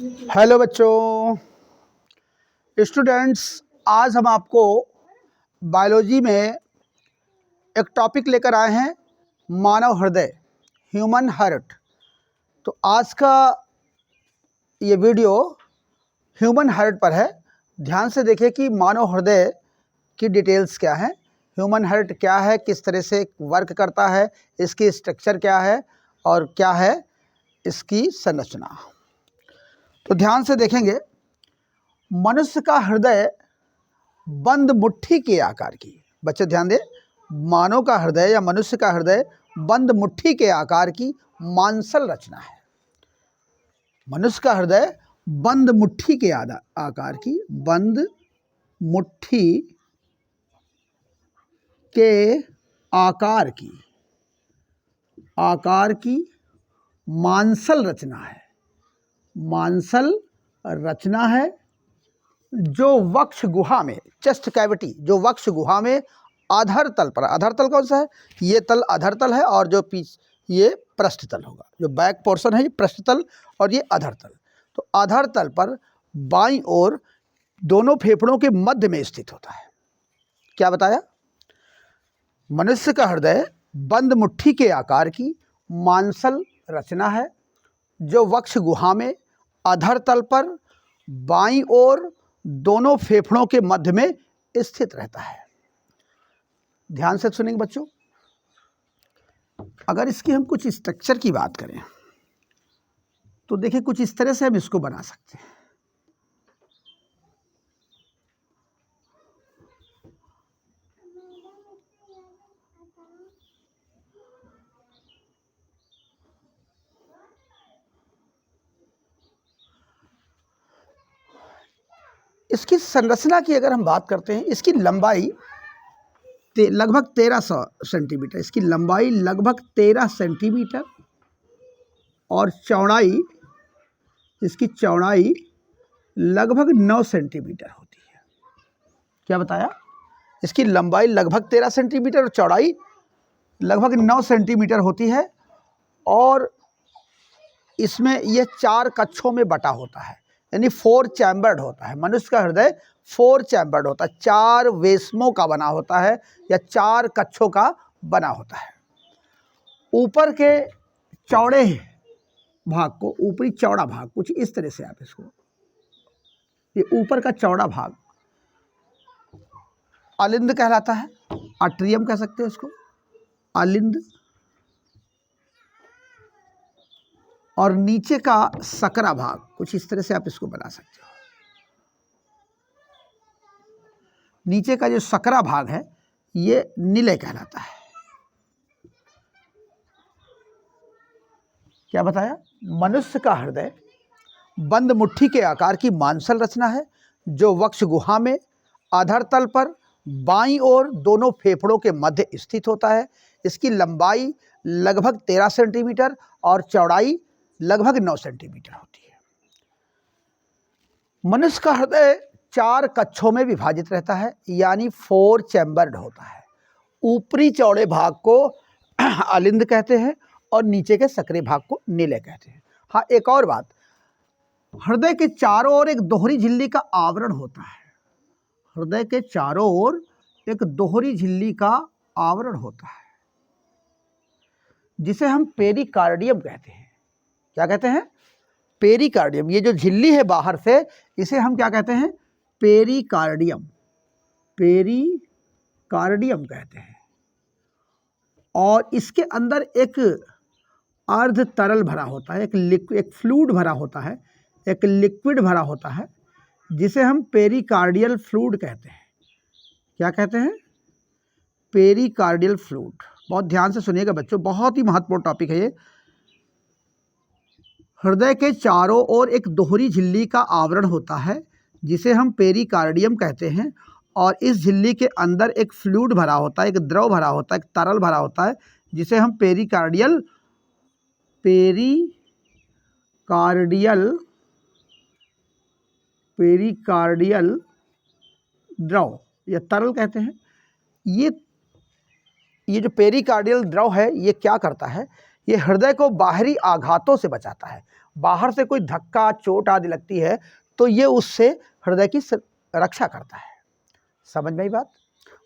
Hello बच्चों, students. आज हम आपको बायोलॉजी में एक टॉपिक लेकर आए हैं, मानव हृदय, ह्यूमन हार्ट। तो आज का ये वीडियो ह्यूमन हार्ट पर है। ध्यान से देखिए कि मानव हृदय की डिटेल्स क्या है, ह्यूमन हार्ट क्या है, किस तरह से वर्क करता है, इसकी स्ट्रक्चर क्या है और क्या है इसकी संरचना। तो ध्यान से देखेंगे, मनुष्य का हृदय बंद मुट्ठी के आकार की। बच्चे ध्यान दें, मानव का हृदय या मनुष्य का हृदय बंद मुट्ठी के आकार की मांसल रचना है। मनुष्य का हृदय बंद मुट्ठी के आकार की, बंद मुट्ठी के आकार की मांसल रचना है। मांसल रचना है जो वक्ष गुहा में, चेस्ट कैविटी, जो वक्ष गुहा में आधार तल पर, आधार तल कौन सा है, ये तल आधार तल है और जो ये पृष्ठ तल होगा। जो बैक पोर्शन है ये पृष्ठ तल और ये आधार तल। तो आधार तल पर बाईं ओर दोनों फेफड़ों के मध्य में स्थित होता है। क्या बताया? मनुष्य का हृदय बंद मुट्ठी के आकार की मांसल रचना है जो वक्ष गुहा में आधार तल पर बाईं ओर दोनों फेफड़ों के मध्य में स्थित रहता है। ध्यान से सुनेंगे बच्चों। अगर इसकी हम कुछ स्ट्रक्चर की बात करें तो देखिए, कुछ इस तरह से हम इसको बना सकते हैं। इसकी संरचना की अगर हम बात करते हैं, इसकी लंबाई लगभग 1300 सेंटीमीटर, इसकी लंबाई लगभग 13 सेंटीमीटर और चौड़ाई, इसकी चौड़ाई लगभग 9 सेंटीमीटर होती है। क्या बताया? इसकी लंबाई लगभग 13 सेंटीमीटर और चौड़ाई लगभग 9 सेंटीमीटर होती है और इसमें यह 4 कक्षों में बटा होता है, यानी 4 चैम्बर्ड होता है। मनुष्य का हृदय 4 चैम्बर्ड होता है, 4 वेसमों का बना होता है या 4 कक्षों का बना होता है। ऊपर के चौड़े भाग को, ऊपरी चौड़ा भाग, कुछ इस तरह से आप इसको, ये ऊपर का चौड़ा भाग अलिंद कहलाता है, आट्रियम कह सकते हैं इसको, अलिंद। और नीचे का सकरा भाग, कुछ इस तरह से आप इसको बना सकते हो। नीचे का जो सकरा भाग है ये निलय कहलाता है। क्या बताया? मनुष्य का हृदय बंद मुट्ठी के आकार की मांसल रचना है जो वक्ष गुहा में आधार तल पर बाईं ओर दोनों फेफड़ों के मध्य स्थित होता है। इसकी लंबाई लगभग 13 सेंटीमीटर और चौड़ाई लगभग 9 सेंटीमीटर होती है। मनुष्य का हृदय 4 कक्षों में विभाजित रहता है, यानी 4 चैम्बर्ड होता है। ऊपरी चौड़े भाग को अलिंद कहते हैं और नीचे के सकरे भाग को निलय कहते हैं। हाँ, एक और बात, हृदय के चारों ओर एक दोहरी झिल्ली का आवरण होता है। हृदय के चारों ओर एक दोहरी झिल्ली का आवरण होता है जिसे हम पेरिकार्डियम कहते हैं। क्या कहते हैं? पेरिकार्डियम। ये जो झिल्ली है बाहर से, इसे हम क्या कहते हैं? पेरिकार्डियम। पेरिकार्डियम कहते हैं। और इसके अंदर एक अर्ध तरल भरा होता है, एक फ्लूइड भरा होता है, एक लिक्विड भरा होता है जिसे हम पेरिकार्डियल फ्लूइड कहते हैं। क्या कहते हैं? Pericardial fluid. बहुत ध्यान से सुनिएगा बच्चों, बहुत ही महत्वपूर्ण टॉपिक है ये। हृदय के चारों ओर एक दोहरी झिल्ली का आवरण होता है जिसे हम पेरिकार्डियम कहते हैं और इस झिल्ली के अंदर एक फ्लूइड भरा होता है, एक द्रव भरा होता है, एक तरल भरा होता है जिसे हम पेरिकार्डियल द्रव या तरल कहते हैं। ये जो पेरिकार्डियल द्रव है ये क्या करता है? ये हृदय को बाहरी आघातों से बचाता है। बाहर से कोई धक्का चोट आदि लगती है तो ये उससे हृदय की रक्षा करता है। समझ में आई बात?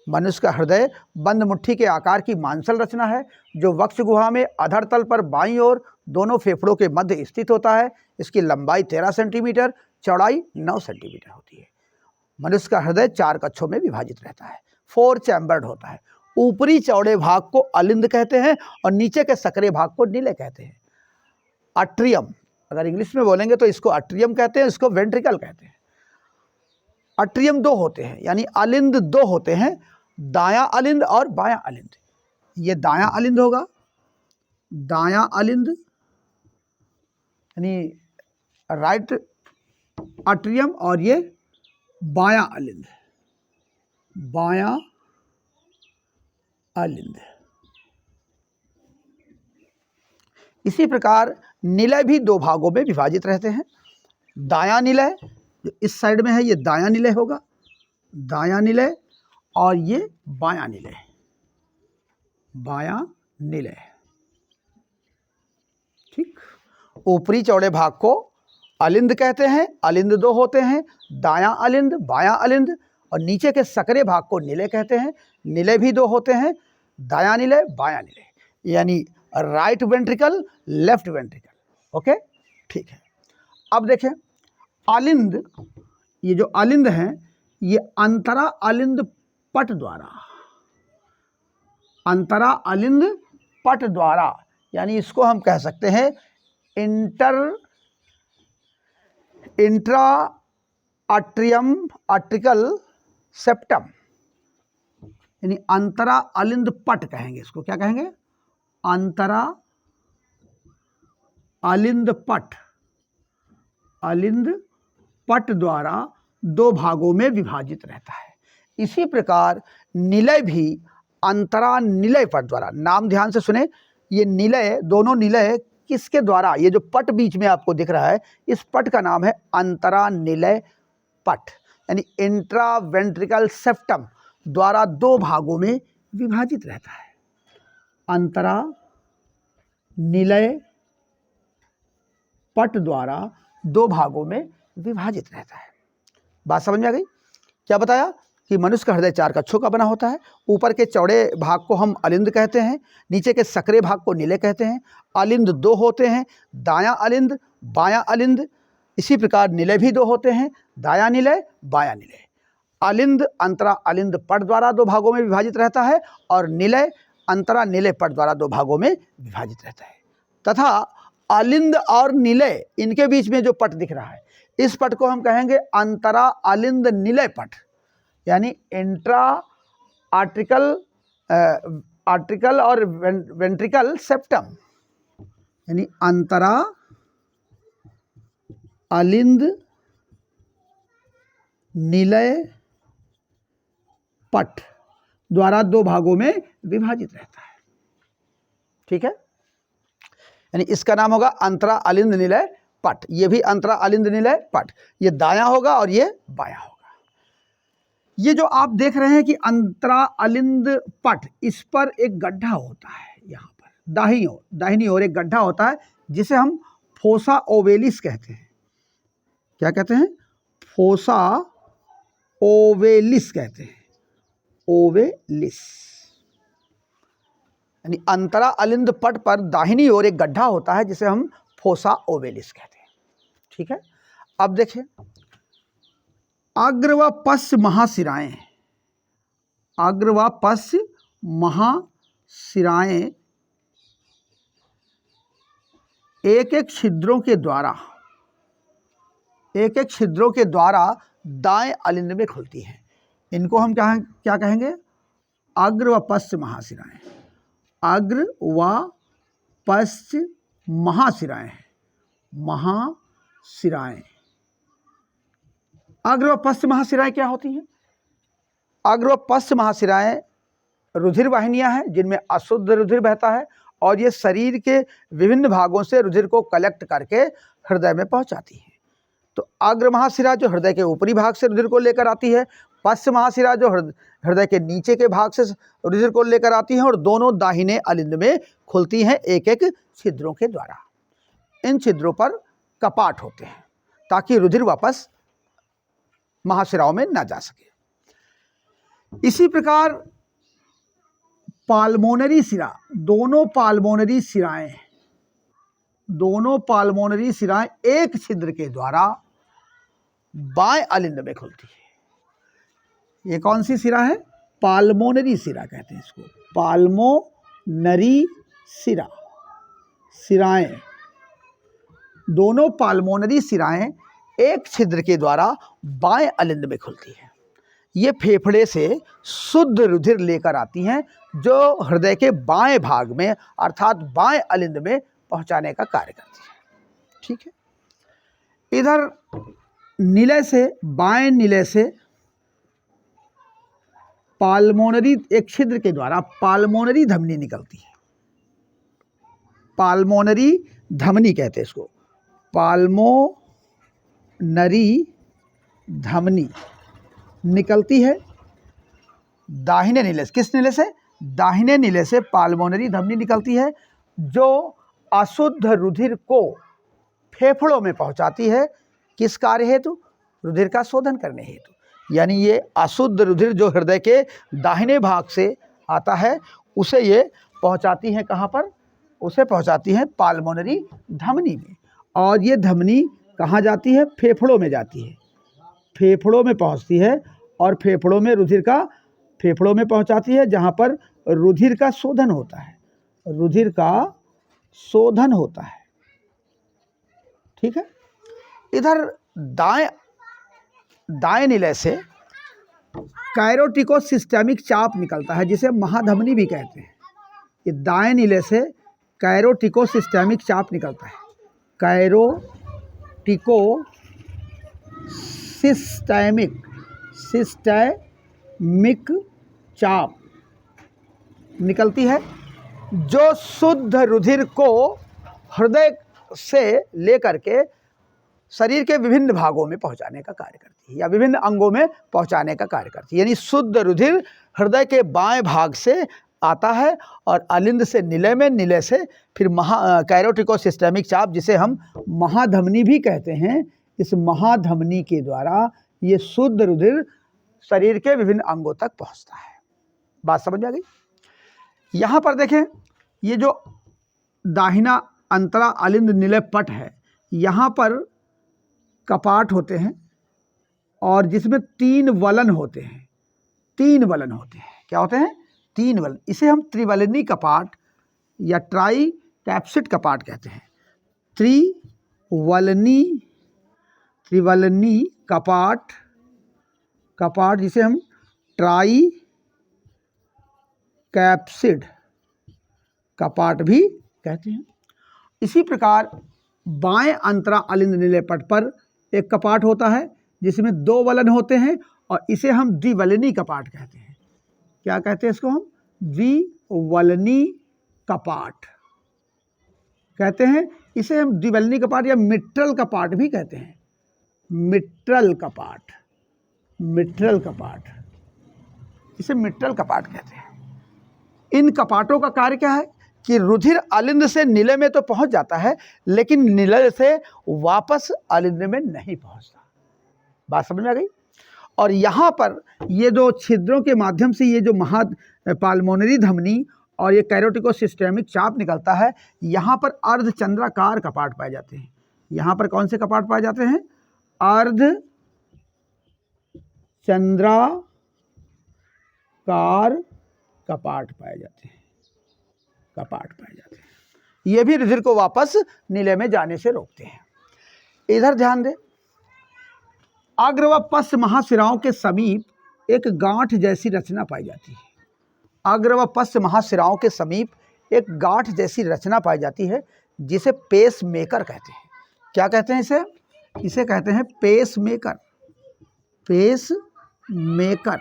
मनुष्य का हृदय बंद मुट्ठी के आकार की मांसल रचना है जो वक्ष गुहा में अधर तल पर बाईं ओर दोनों फेफड़ों के मध्य स्थित होता है। इसकी लंबाई 13 सेंटीमीटर, चौड़ाई 9 सेंटीमीटर होती है। मनुष्य का हृदय 4 कक्षों में विभाजित रहता है, 4 चैम्बर्ड होता है। ऊपरी चौड़े भाग को अलिंद कहते हैं और नीचे के सकरे भाग को निलय कहते हैं। अट्रियम, अगर इंग्लिश में बोलेंगे तो इसको अट्रियम कहते हैं, इसको वेंट्रिकल कहते हैं। अट्रियम 2 होते हैं, यानी अलिंद 2 होते हैं, दायां अलिंद और बायां अलिंद। ये दायां अलिंद होगा, दायां अलिंद यानी राइट अट्रियम, और ये बायां अलिंद, बायां अलिंद। इसी प्रकार निलय भी 2 भागों में विभाजित रहते हैं। दायां निलय जो इस साइड में है ये दायां निलय होगा, दायां निलय, और ये बायां निलय, बायां निलय। ठीक। ऊपरी चौड़े भाग को अलिंद कहते हैं, अलिंद 2 होते हैं, दायां अलिंद, बायां अलिंद, और नीचे के सकरे भाग को निलय कहते हैं। निलय भी 2 होते हैं, दायां निलय, बायां निलय, यानी right ventricle, left ventricle. Okay, ठीक है। अब देखें अलिंद, ये जो अलिंद हैं ये अंतरा अलिंद पट द्वारा, अंतरा अलिंद पट द्वारा, यानी इसको हम कह सकते हैं इंट्रा अट्रियम अट्रिकल सेप्टम, यानी अंतरा अलिंद पट कहेंगे इसको। क्या कहेंगे? अंतरा अलिंद पट, अलिंद पट द्वारा 2 भागों में विभाजित रहता है। इसी प्रकार निलय भी अंतरा निलय पट द्वारा, नाम ध्यान से सुने, ये निलय, दोनों निलय किसके द्वारा, ये जो पट बीच में आपको दिख रहा है इस पट का नाम है अंतरा निलय पट, यानी इंट्रा वेंट्रिकल सेप्टम द्वारा 2 भागों में विभाजित रहता है। अंतरा निलय पट द्वारा 2 भागों में विभाजित रहता है। बात समझ में आ गई? क्या बताया कि मनुष्य का हृदय 4 कक्षों का बना होता है। ऊपर के चौड़े भाग को हम अलिंद कहते हैं, नीचे के सकरे भाग को निलय कहते हैं। अलिंद 2 होते हैं, दायां अलिंद, बायां अलिंद। इसी प्रकार निलय भी 2 होते हैं, दायां निलय, बायां निलय। अलिंद अंतरा अलिंद पट द्वारा 2 भागों में विभाजित रहता है और निलय अंतरा निलय पट द्वारा 2 भागों में विभाजित रहता है। तथा अलिंद और निलय, इनके बीच में जो पट दिख रहा है इस पट को हम कहेंगे अंतरा अलिंद निलय पट, यानी इंट्रा आर्टिकल और वेंट्रिकल सेप्टम, यानी अंतरा अलिंद निलय पट द्वारा 2 भागों में विभाजित रहता है। ठीक है, यानी इसका नाम होगा अंतरा अलिंद निलय पट। ये भी अंतरा अलिंद निलय पट, ये दायां होगा और ये बायां होगा। ये जो आप देख रहे हैं कि अंतरा अलिंद पट, इस पर एक गड्ढा होता है, यहाँ पर दाहिनी ओर एक गड्ढा होता है जिसे हम फोसा ओवेलिस कहते हैं। क्या कहते हैं? फोसा ओवेलिस कहते हैं, ओवेलिस, यानी अंतरा अलिंद पट पर दाहिनी ओर एक गड्ढा होता है जिसे हम फोसा ओवेलिस कहते हैं। ठीक है, अब देखिए अग्र व पश्च महाशिराएं, अग्र व पश्च महाशिराएं एक एक छिद्रों के द्वारा दाएं अलिंद में खुलती हैं। इनको हम क्या कहेंगे? अग्र व पश्च महाशिराएं, अग्र व पश्च महाशिराएं, महाशिराएं। अग्र व पश्च महाशिराएं क्या होती हैं? अग्र व पश्च महाशिराएं रुधिर वाहिनियां हैं जिनमें अशुद्ध रुधिर बहता है और ये शरीर के विभिन्न भागों से रुधिर को कलेक्ट करके हृदय में पहुंचाती हैं। तो अग्र महाशिरा जो हृदय के ऊपरी भाग से रुधिर को लेकर आती है, पश्च महाशिरा जो हृदय के नीचे के भाग से रुधिर को लेकर आती है, और दोनों दाहिने अलिंद में खुलती हैं एक एक छिद्रों के द्वारा। इन छिद्रों पर कपाट होते हैं ताकि रुधिर वापस महाशिराओं में ना जा सके। इसी प्रकार पाल्मोनरी शिरा, दोनों पाल्मोनरी शिराएं एक छिद्र के द्वारा बाएं अलिंद में खुलती है। ये कौन सी शिरा है? पाल्मोनरी शिरा कहते हैं इसको। पाल्मोनरी शिरा, शिराएं, दोनों पाल्मोनरी शिराएं एक छिद्र के द्वारा बाएं अलिंद में खुलती है। ये फेफड़े से शुद्ध रुधिर लेकर आती हैं जो हृदय के बाएं भाग में अर्थात बाएं अलिंद में पहुंचाने का कार्य करती है। ठीक है। इधर निलय से, बाएं निलय से पाल्मोनरी, एक छिद्र के द्वारा पाल्मोनरी धमनी निकलती है। पाल्मोनरी धमनी कहते हैं इसको। पाल्मोनरी धमनी निकलती है दाहिने नीले से। किस नीले से? दाहिने नीले से पाल्मोनरी धमनी निकलती है जो अशुद्ध रुधिर को फेफड़ों में पहुंचाती है। किस कार्य हेतु? रुधिर का शोधन करने हेतु। यानी ये अशुद्ध रुधिर जो हृदय के दाहिने भाग से आता है उसे ये पहुंचाती है कहाँ पर? उसे पहुंचाती है पाल्मोनरी धमनी में। और ये धमनी कहाँ जाती है? फेफड़ों में जाती है। फेफड़ों में पहुंचती है और फेफड़ों में रुधिर का, फेफड़ों में पहुंचाती है जहाँ पर रुधिर का शोधन होता है। रुधिर का शोधन होता है। ठीक है। इधर दाएं निलय से कैरोटिकोसिस्टेमिक चाप निकलता है जिसे महाधमनी भी कहते हैं। ये दाएं निलय से कैरोटिकोसिस्टेमिक चाप निकलता है। सिस्टेमिक चाप निकलती है जो शुद्ध रुधिर को हृदय से लेकर के शरीर के विभिन्न भागों में पहुंचाने का कार्य करती है या विभिन्न अंगों में पहुंचाने का कार्य करती है। यानी शुद्ध रुधिर हृदय के बाएं भाग से आता है और अलिंद से निलय में, निलय से फिर कैरोटिकोसिस्टेमिक चाप जिसे हम महाधमनी भी कहते हैं, इस महाधमनी के द्वारा ये शुद्ध रुधिर शरीर के विभिन्न अंगों तक पहुंचता है। बात समझ में आ गई? यहाँ पर देखें, ये जो दाहिना अंतरा अलिंद निलय पट है, यहाँ पर कपाट होते हैं और जिसमें 3 वलन होते हैं। 3 वलन होते हैं। क्या होते हैं? 3 वलन। इसे हम त्रिवलनी कपाट या ट्राई कैप्सिड कपाट कहते हैं। त्रिवलनी कपाट जिसे हम ट्राई कैप्सिड कपाट भी कहते हैं। इसी प्रकार बाएं अंतरा अलिंद निलय पट पर एक कपाट होता है जिसमें 2 वलन होते हैं और इसे हम द्विवलनी कपाट कहते हैं। क्या कहते हैं इसको? हम द्विवलनी कपाट कहते हैं। इसे हम द्विवलनी कपाट या मिट्रल कपाट भी कहते हैं। मिट्रल कपाट, इसे मिट्रल कपाट कहते हैं। इन कपाटों का कार्य क्या है कि रुधिर अलिंद से निलय में तो पहुंच जाता है लेकिन निलय से वापस अलिंद में नहीं पहुंचता। बात समझ में आ गई? और यहाँ पर ये दो छिद्रों के माध्यम से ये जो पाल्मोनरी धमनी और ये कैरोटिकोसिस्टेमिक चाप निकलता है, यहाँ पर अर्धचंद्राकार कपाट पाए जाते हैं। यहाँ पर कौन से कपाट पाए जाते हैं? अर्धचंद्राकार कपाट पाए जाते हैं। ये भी रुधिर को वापस निलय में जाने से रोकते हैं। इधर ध्यान दें, अग्र व पश्च महाशिराओं के समीप एक गांठ जैसी रचना पाई जाती है। अग्र व पश्च महाशिराओं के समीप एक गांठ जैसी रचना पाई जाती है जिसे पेस मेकर कहते हैं। क्या कहते हैं इसे? इसे कहते हैं पेस मेकर।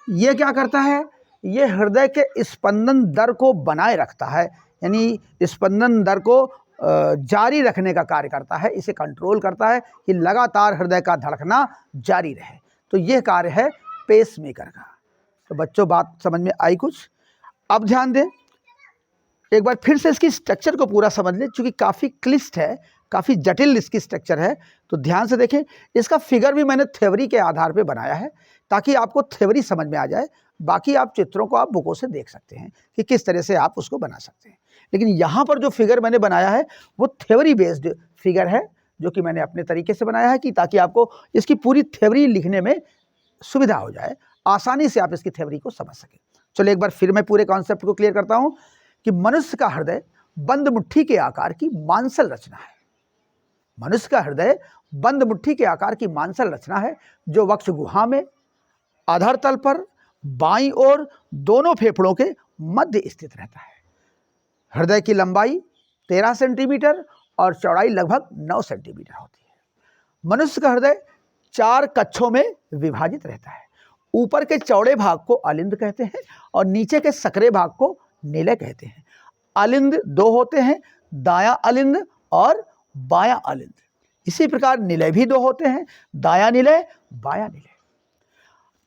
ये क्या करता है? ये हृदय के स्पंदन दर को बनाए रखता है, यानी स्पंदन दर को जारी रखने का कार्य करता है। इसे कंट्रोल करता है कि लगातार हृदय का धड़कना जारी रहे। तो यह कार्य है पेस मेकर का। तो बच्चों, बात समझ में आई कुछ? अब ध्यान दें, एक बार फिर से इसकी स्ट्रक्चर को पूरा समझ लें, चूँकि काफ़ी क्लिष्ट है, काफ़ी जटिल इसकी स्ट्रक्चर है, तो ध्यान से देखें। इसका फिगर भी मैंने थ्योरी के आधार पे बनाया है ताकि आपको थ्योरी समझ में आ जाए। बाकी आप चित्रों को आप बुकों से देख सकते हैं कि किस तरह से आप उसको बना सकते हैं, लेकिन यहाँ पर जो फिगर मैंने बनाया है वो थ्योरी बेस्ड फिगर है, जो कि मैंने अपने तरीके से बनाया है कि ताकि आपको इसकी पूरी थ्योरी लिखने में सुविधा हो जाए, आसानी से आप इसकी थ्योरी को समझ सकें। चलो एक बार फिर मैं पूरे कॉन्सेप्ट को क्लियर करता हूँ कि मनुष्य का हृदय बंद मुट्ठी के आकार की मांसल रचना है। मनुष्य का हृदय बंद मुट्ठी के आकार की मांसल रचना है, जो वक्ष गुहा में आधार तल पर बाईं ओर दोनों फेफड़ों के मध्य स्थित रहता है। हृदय की लंबाई 13 सेंटीमीटर और चौड़ाई लगभग 9 सेंटीमीटर होती है। मनुष्य का हृदय 4 कक्षों में विभाजित रहता है। ऊपर के चौड़े भाग को अलिंद कहते हैं और नीचे के सकरे भाग को निलय कहते हैं। अलिंद 2 होते हैं, दायां अलिंद और बायां अलिंद। इसी प्रकार निलय भी 2 होते हैं, दायां निलय, बायां निलय।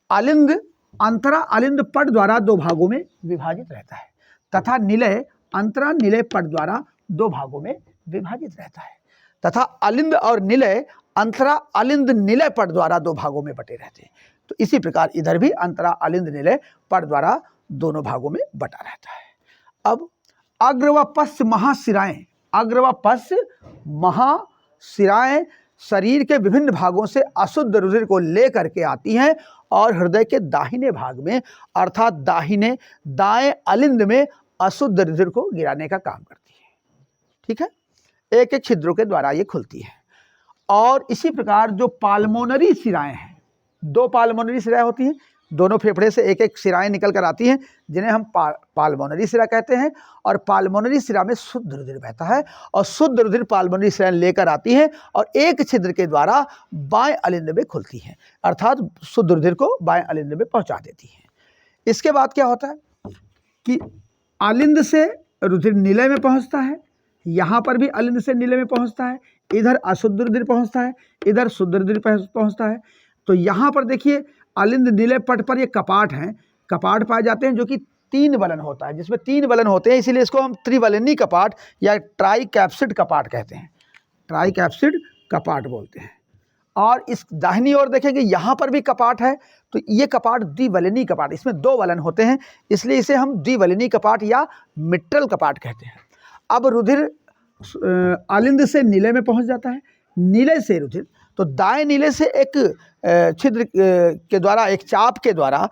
अलिंद अंतरा अलिंद पट द्वारा 2 भागों में विभाजित रहता है तथा निलय अंतरा निलय पट द्वारा 2 भागों में विभाजित रहता है तथा अलिंद और निलय अंतरा अलिंद निलय पट द्वारा 2 भागों में बटे रहते हैं। तो इसी प्रकार इधर भी अंतरा अलिंद निलय पट द्वारा दोनों भागों में बटा रहता है। अब अग्र व पश्च महाशिराएं, अग्र व पश्च महाशिराएं शरीर के विभिन्न भागों से अशुद्ध रुधिर को लेकर के आती हैं और हृदय के दाहिने भाग में अर्थात दाएं अलिंद में अशुद्ध रुधिर को गिराने का काम करती है। ठीक है, एक एक छिद्रों के द्वारा ये खुलती है। और इसी प्रकार जो पाल्मोनरी शिराएं हैं, 2 पाल्मोनरी शिराएं होती हैं, दोनों फेफड़े से एक एक शिराएं निकल कर आती हैं, जिन्हें हम पाल्मोनरी शिरा कहते हैं। और पाल्मोनरी शिरा में शुद्ध रुधिर बहता है और शुद्ध रुधिर पाल्मोनरी शिराएं लेकर आती हैं और एक छिद्र के द्वारा बाएं अलिंद में खुलती हैं, अर्थात शुद्ध रुधिर को बाएं अलिंद में पहुंचा देती हैं। इसके बाद क्या होता है कि अलिंद से रुधिर निलय में पहुंचता है, यहाँ पर भी अलिंद से निलय में पहुंचता है, इधर अशुद्ध रुधिर पहुंचता है, इधर शुद्ध रुधिर पहुंचता है। तो यहाँ पर देखिए अलिंद निलय पट पर ये कपाट हैं, कपाट पाए जाते हैं जो कि 3 वलन होता है, जिसमें 3 वलन होते हैं, इसीलिए इसको हम त्रिवलनी कपाट या ट्राई कैप्सिड कपाट कहते हैं, ट्राई कैप्सिड कपाट बोलते हैं। और इस दाहिनी ओर देखेंगे यहाँ पर भी कपाट है, तो ये कपाट द्विवलनी कपाट, इसमें 2 वलन होते हैं, इसलिए इसे हम द्विवलनी कपाट या मिट्रल कपाट कहते हैं। अब रुधिर अलिंद से निलय में पहुंच जाता है, निलय से रुधिर तो दाएं निलय से एक छिद्र के द्वारा, एक चाप के द्वारा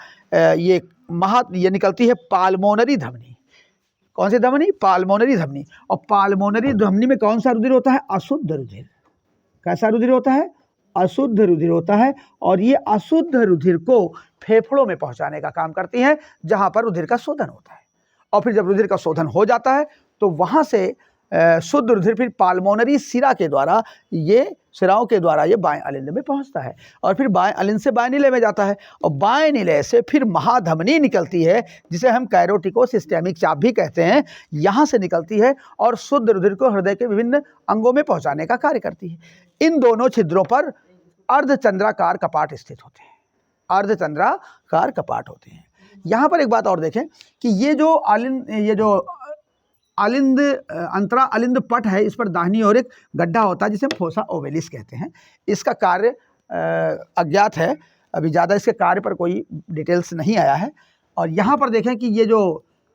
ये निकलती है पाल्मोनरी धमनी। कौन सी धमनी? पाल्मोनरी धमनी। और पाल्मोनरी धमनी में कौन सा रुधिर होता है? अशुद्ध रुधिर। कैसा रुधिर होता है? अशुद्ध रुधिर होता है। और ये अशुद्ध रुधिर को फेफड़ों में पहुंचाने का काम करती हैं, जहां पर रुधिर का शोधन होता है। और फिर जब रुधिर का शोधन हो जाता है तो वहां से शुद्ध रुधिर फिर पाल्मोनरी शिरा के द्वारा, ये शिराओं के द्वारा ये बाएं अलिंद में पहुंचता है और फिर बाएं अलिंद से बाएं निलय में जाता है और बाएं निलय से फिर महाधमनी निकलती है, जिसे हम कैरोटिकोसिस्टेमिक चाप भी कहते हैं, यहाँ से निकलती है और शुद्ध रुधिर को हृदय के विभिन्न अंगों में पहुंचाने का कार्य करती है। इन दोनों छिद्रों पर अर्धचंद्राकार कपाट स्थित होते हैं, अर्धचंद्राकार कपाट होते हैं। यहाँ पर एक बात और देखें कि ये जो अलिंद अंतरा अलिंद पट है, इस पर दाहिनी ओर एक गड्ढा होता है जिसे हम फोसा ओवेलिस कहते हैं। इसका कार्य अज्ञात है, अभी ज़्यादा इसके कार्य पर कोई डिटेल्स नहीं आया है। और यहाँ पर देखें कि ये जो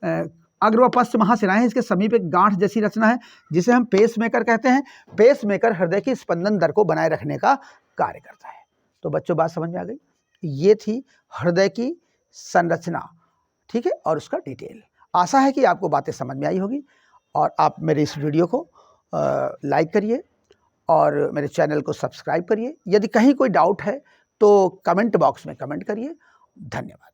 अग्र व पश्च महाशिराएं हैं, इसके समीप एक गांठ जैसी रचना है जिसे हम पेस मेकर कहते हैं। पेस मेकर हृदय की स्पंदन दर को बनाए रखने का कार्य करता है। तो बच्चों बात समझ में आ गई? ये थी हृदय की संरचना, ठीक है, और उसका डिटेल। आशा है कि आपको बातें समझ में आई होगी और आप मेरे इस वीडियो को लाइक करिए और मेरे चैनल को सब्सक्राइब करिए। यदि कहीं कोई डाउट है तो कमेंट बॉक्स में कमेंट करिए। धन्यवाद।